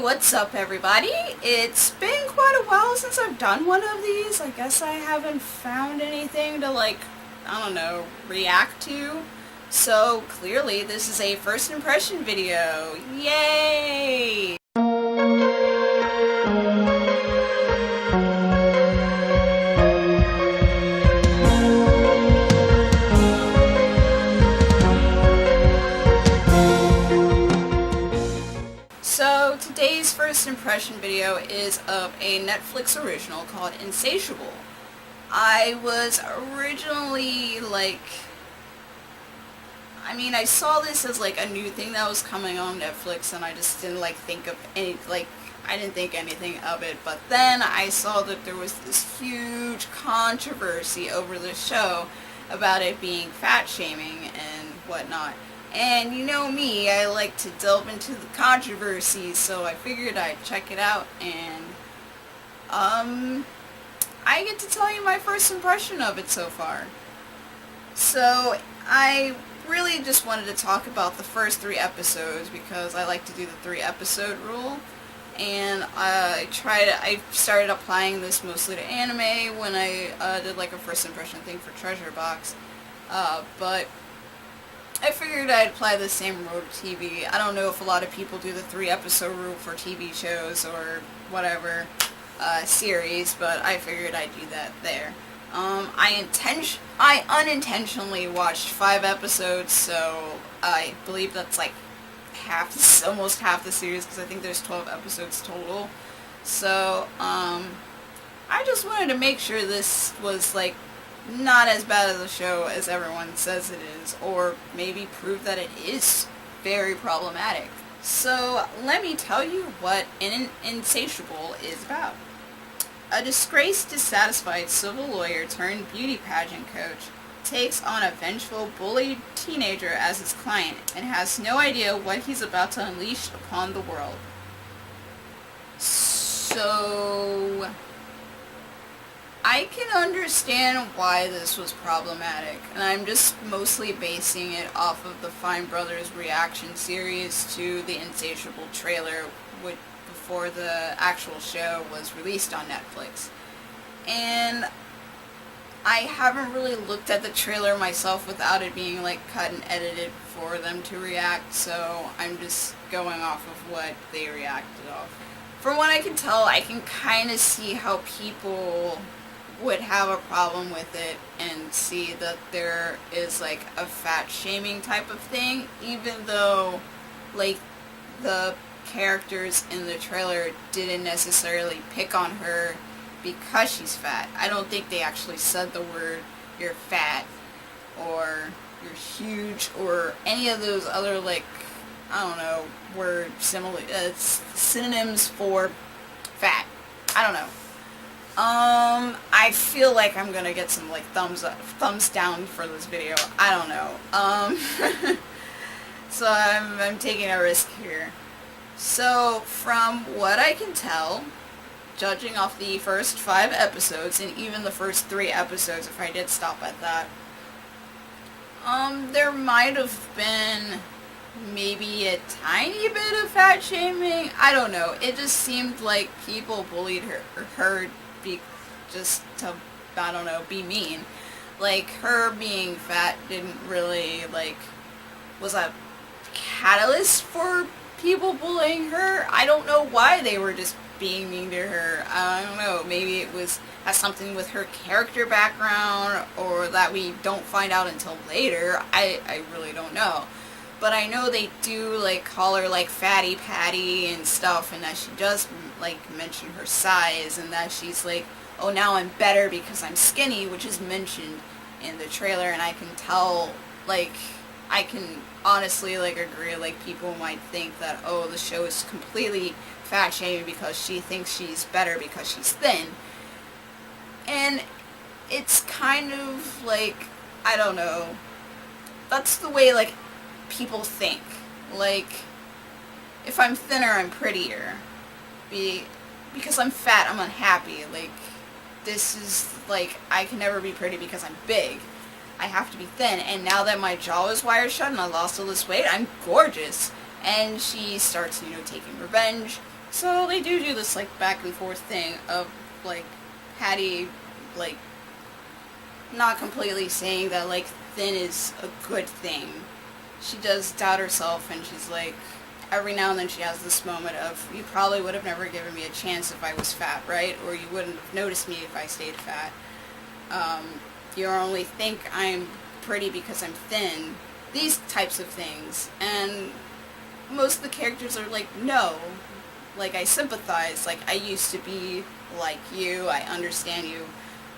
What's up everybody? It's been quite a while since I've done one of these. I guess I haven't found anything to react to. So clearly this is a first impression video. Yay! So today's first impression video is of a Netflix original called Insatiable. I was originally I saw this as a new thing that was coming on Netflix, and I just didn't think of any, I didn't think anything of it. But then I saw that there was this huge controversy over the show about it being fat shaming and whatnot. And you know me, I like to delve into the controversies, so I figured I'd check it out, and I get to tell you my first impression of it so far. So I really just wanted to talk about the first 3 episodes because I like to do the 3-episode rule, and I started applying this mostly to anime when I did a first impression thing for Treasure Box, but I figured I'd apply the same rule to TV. I don't know if a lot of people do the 3-episode rule for TV shows or whatever series, but I figured I'd do that there. I unintentionally watched 5 episodes, so I believe that's almost half the series, because I think there's 12 episodes total. So I just wanted to make sure this was not as bad as a show as everyone says it is, or maybe prove that it is very problematic. So let me tell you what Insatiable is about. A disgraced, dissatisfied civil lawyer turned beauty pageant coach takes on a vengeful, bullied teenager as his client and has no idea what he's about to unleash upon the world. So I can understand why this was problematic, and I'm just mostly basing it off of the Fine Brothers reaction series to the Insatiable trailer, before the actual show was released on Netflix. And I haven't really looked at the trailer myself without it being cut and edited for them to react, so I'm just going off of what they reacted off. From what I can tell, I can kind of see how people would have a problem with it and see that there is a fat shaming type of thing, even though the characters in the trailer didn't necessarily pick on her because she's fat. I don't think they actually said the word "you're fat" or "you're huge" or any of those other word synonyms for fat. I don't know. I feel like I'm gonna get some thumbs down for this video. I don't know. So I'm taking a risk here. So from what I can tell, judging off the first 5 episodes and even the first 3 episodes, if I did stop at that, there might have been maybe a tiny bit of fat shaming. I don't know. It just seemed like people bullied her just to, I don't know, be mean. Her being fat didn't really, was a catalyst for people bullying her. I don't know why they were just being mean to her. I don't know. Maybe it has something with her character background, or that we don't find out until later. I really don't know. But I know they do call her Fatty Patty and stuff, and that she does mention her size, and that she's oh, now I'm better because I'm skinny, which is mentioned in the trailer. And I can tell, I can honestly agree, people might think that, oh, the show is completely fat shaming because she thinks she's better because she's thin. And it's kind of I don't know, that's the way people think. If I'm thinner, I'm prettier. Because I'm fat, I'm unhappy. This is I can never be pretty because I'm big. I have to be thin, and now that my jaw is wired shut and I lost all this weight, I'm gorgeous. and she starts, taking revenge. So they do this, like, back and forth thing of, like, Patty, like, not completely saying that, like, thin is a good thing. She does doubt herself, and she's like, every now and then she has this moment of, you probably would have never given me a chance if I was fat, right? Or you wouldn't have noticed me if I stayed fat. You only think I'm pretty because I'm thin. These types of things. And most of the characters are like, no. Like, I sympathize. Like, I used to be like you. I understand you.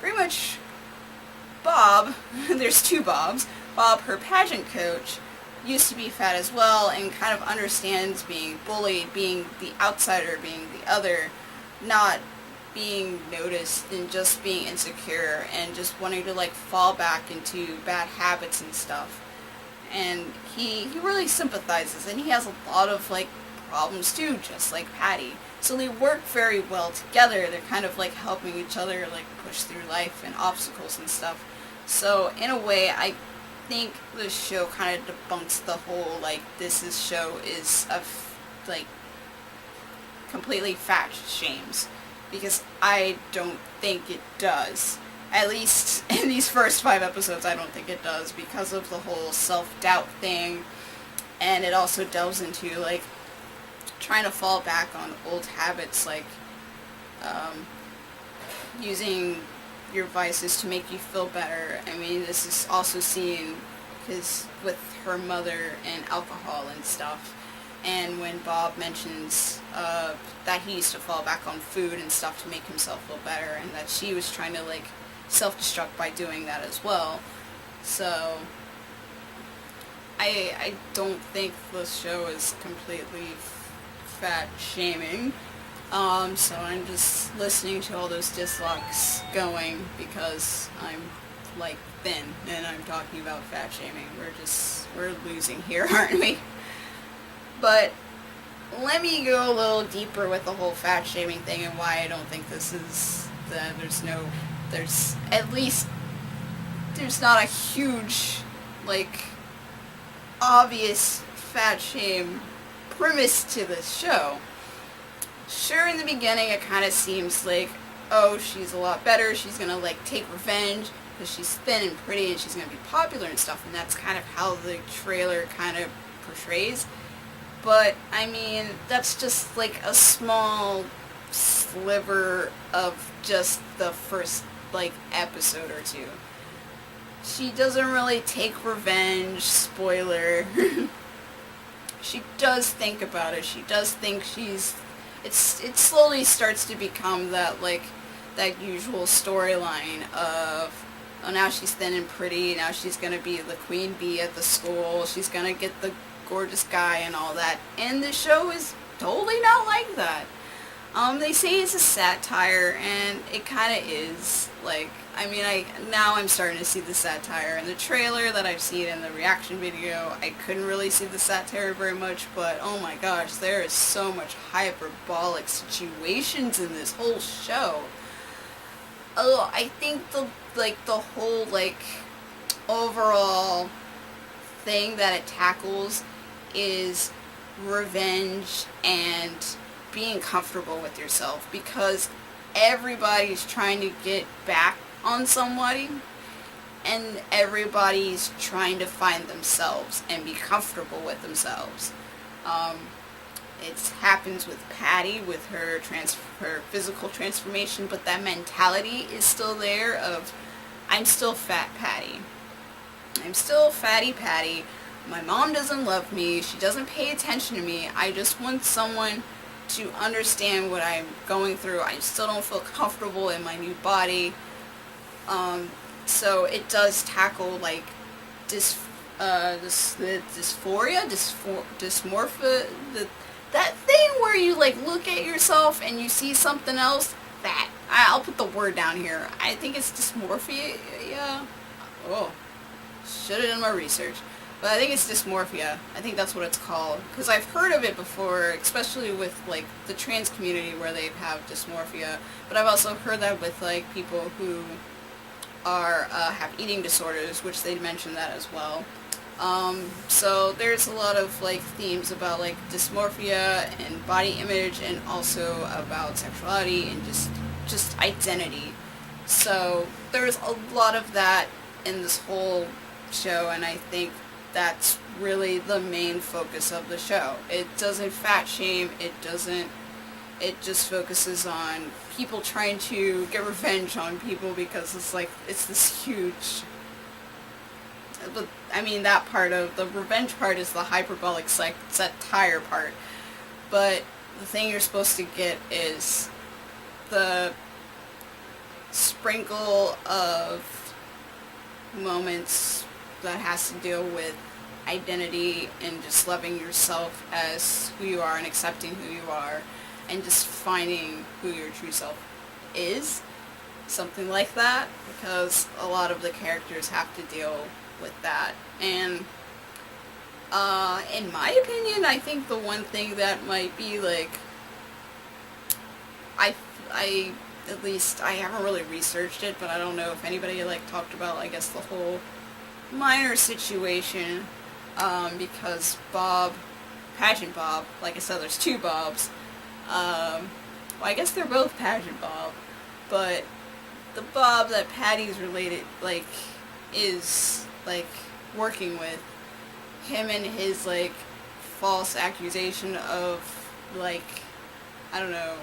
Pretty much Bob, there's two Bobs. Bob, her pageant coach, used to be fat as well and kind of understands being bullied, being the outsider, being the other, not being noticed and just being insecure and just wanting to, like, fall back into bad habits and stuff. And he really sympathizes, and he has a lot of, like, problems too, just like Patty. So they work very well together. They're kind of, like, helping each other, like, push through life and obstacles and stuff. So in a way, I think the show kind of debunks the whole, like, show is like, completely fat shames. Because I don't think it does. At least in these first 5 episodes, I don't think it does, because of the whole self-doubt thing. And it also delves into, like, trying to fall back on old habits, like, using your vices to make you feel better. I mean, this is also seen because with her mother and alcohol and stuff. And when Bob mentions that he used to fall back on food and stuff to make himself feel better, and that she was trying to, like, self-destruct by doing that as well. So I don't think the show is completely fat shaming. So I'm just listening to all those dislikes going because I'm, like, thin and I'm talking about fat shaming. We're losing here, aren't we? But let me go a little deeper with the whole fat shaming thing and why I don't think there's not a huge, like, obvious fat shame premise to this show. Sure, in the beginning it kind of seems like, oh, she's a lot better, she's gonna, like, take revenge because she's thin and pretty and she's gonna be popular and stuff, and that's kind of how the trailer kind of portrays. But, I mean, that's just, like, a small sliver of just the first, like, episode or two. She doesn't really take revenge, spoiler. She does think about it. She does think it slowly starts to become that, like, that usual storyline of, oh, now she's thin and pretty, now she's gonna be the queen bee at the school, she's gonna get the gorgeous guy and all that, and the show is totally not like that. They say it's a satire, and it kind of is. Like, I mean, now I'm starting to see the satire in the trailer that I've seen in the reaction video. I couldn't really see the satire very much, but oh my gosh, there is so much hyperbolic situations in this whole show. Oh, I think the whole, like, overall thing that it tackles is revenge and being comfortable with yourself, because everybody's trying to get back on somebody and everybody's trying to find themselves and be comfortable with themselves. It happens with Patty with her physical transformation, but that mentality is still there of, I'm still fat Patty. I'm still fatty Patty. My mom doesn't love me. She doesn't pay attention to me. I just want someone to understand what I'm going through. I still don't feel comfortable in my new body. So it does tackle, like, dysphoria, dysmorphia, that thing where you, like, look at yourself and you see something else. That, I'll put the word down here. I think it's dysmorphia. Yeah. Oh, should have done my research. But I think it's dysmorphia. I think that's what it's called. Because I've heard of it before, especially with, like, the trans community where they have dysmorphia. But I've also heard that with, like, people who have eating disorders, which they mention that as well. So there's a lot of like themes about like dysmorphia and body image, and also about sexuality and just identity. So there's a lot of that in this whole show, and I think that's really the main focus of the show. It doesn't fat shame, it just focuses on people trying to get revenge on people, because it's like, it's this huge, but I mean, that part of the revenge part is the hyperbolic satire part, but the thing you're supposed to get is the sprinkle of moments that has to deal with identity and just loving yourself as who you are and accepting who you are and just finding who your true self is. Something like that, because a lot of the characters have to deal with that. And in my opinion, I think the one thing that might be like, I at least, I haven't really researched it, but I don't know if anybody like talked about, I guess, the whole minor situation, because Bob, Pageant Bob, like I said, there's two Bobs. Well, I guess they're both Pageant Bob, but the Bob that Patty's related, like, is, like, working with, him and his, like, false accusation of, like, I don't know,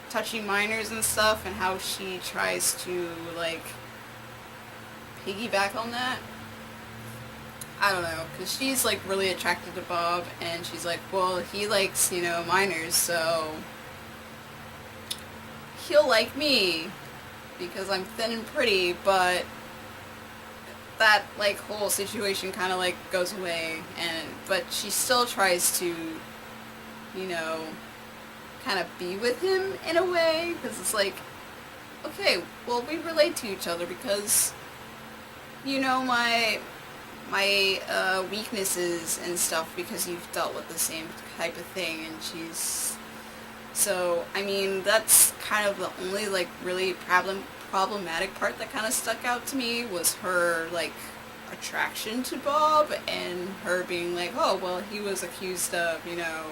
touching minors and stuff, and how she tries to, like, piggyback on that. I don't know, because she's, like, really attracted to Bob, and she's like, well, he likes, you know, minors, so he'll like me, because I'm thin and pretty, but that, like, whole situation kind of, like, goes away, but she still tries to, you know, kind of be with him in a way, because it's like, okay, well, we relate to each other, because, you know, my weaknesses and stuff, because you've dealt with the same type of thing, and so, I mean, that's kind of the only, like, really problematic part that kind of stuck out to me, was her, like, attraction to Bob, and her being like, oh, well, he was accused of, you know,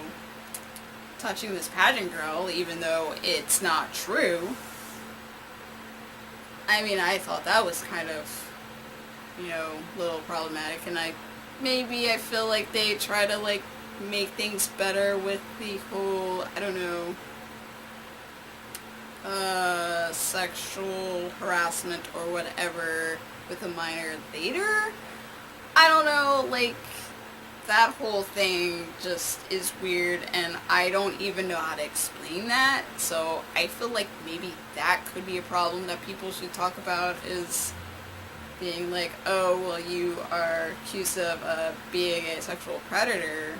touching this pageant girl, even though it's not true. I mean, I thought that was kind of, you know, a little problematic, and I feel like they try to, like, make things better with the whole, I don't know, sexual harassment or whatever with a minor later. I don't know, like, that whole thing just is weird, and I don't even know how to explain that, so I feel like maybe that could be a problem that people should talk about, is being like, oh, well, you are accused of being a sexual predator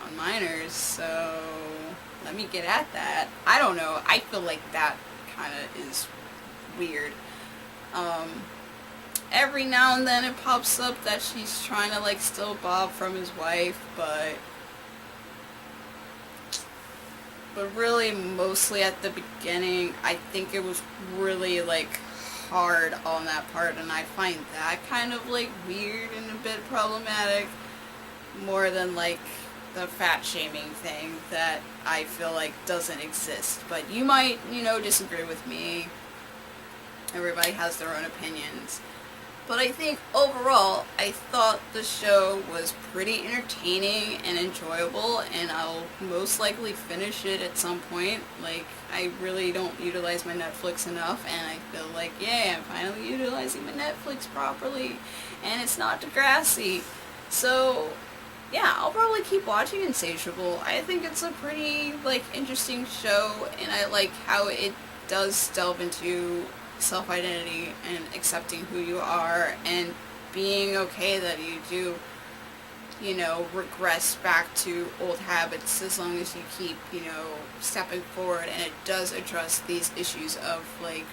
on minors, so let me get at that. I don't know, I feel like that kind of is weird. Every now and then it pops up that she's trying to, like, steal Bob from his wife, but really mostly at the beginning, I think it was really, like, hard on that part, and I find that kind of, like, weird and a bit problematic, more than, like, the fat shaming thing that I feel like doesn't exist. But you might, you know, disagree with me. Everybody has their own opinions. But I think overall, I thought the show was pretty entertaining and enjoyable, and I'll most likely finish it at some point. Like, I really don't utilize my Netflix enough, and I feel like, yay, I'm finally utilizing my Netflix properly, and it's not Degrassi. So, yeah, I'll probably keep watching Insatiable. I think it's a pretty, like, interesting show, and I like how it does delve into self-identity and accepting who you are, and being okay that you do, you know, regress back to old habits, as long as you keep, you know, stepping forward. And it does address these issues of, like,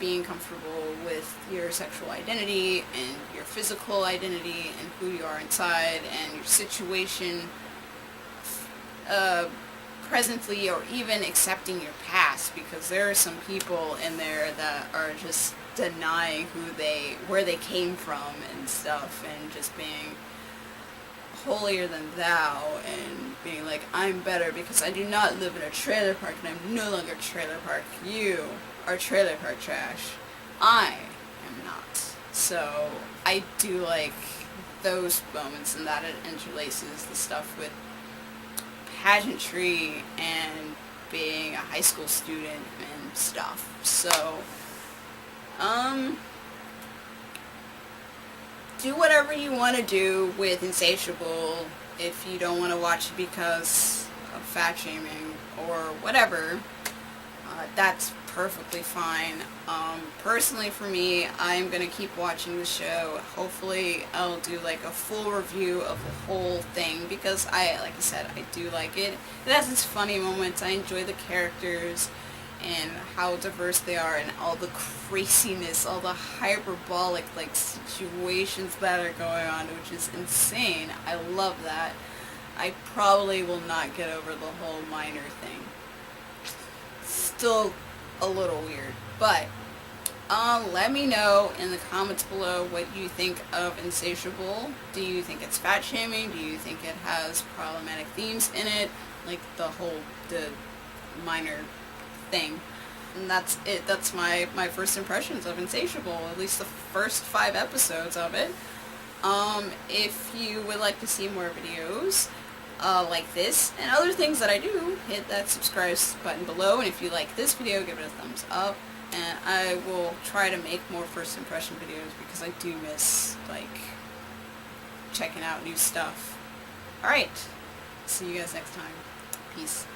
being comfortable with your sexual identity and your physical identity and who you are inside and your situation presently, or even accepting your past, because there are some people in there that are just denying where they came from and stuff, and just being holier than thou and being like, I'm better because I do not live in a trailer park and I'm no longer trailer park. You are trailer park trash. I am not. So I do like those moments and that it interlaces the stuff with pageantry and being a high school student and stuff. So, do whatever you want to do with Insatiable. If you don't want to watch it because of fat shaming or whatever, that's perfectly fine. Personally for me, I'm going to keep watching the show. Hopefully I'll do like a full review of the whole thing because like I said, I do like it. It has its funny moments. I enjoy the characters and how diverse they are and all the craziness, all the hyperbolic like situations that are going on, which is insane. I love that. I probably will not get over the whole minor thing. Still a little weird, but let me know in the comments below what you think of Insatiable. Do you think it's fat shaming? Do you think it has problematic themes in it, like the minor thing? And that's it. That's my first impressions of Insatiable, at least the first 5 episodes of it. If you would like to see more videos like this and other things that I do, hit that subscribe button below, and if you like this video, give it a thumbs up, and I will try to make more first impression videos because I do miss like checking out new stuff. Alright, see you guys next time. Peace.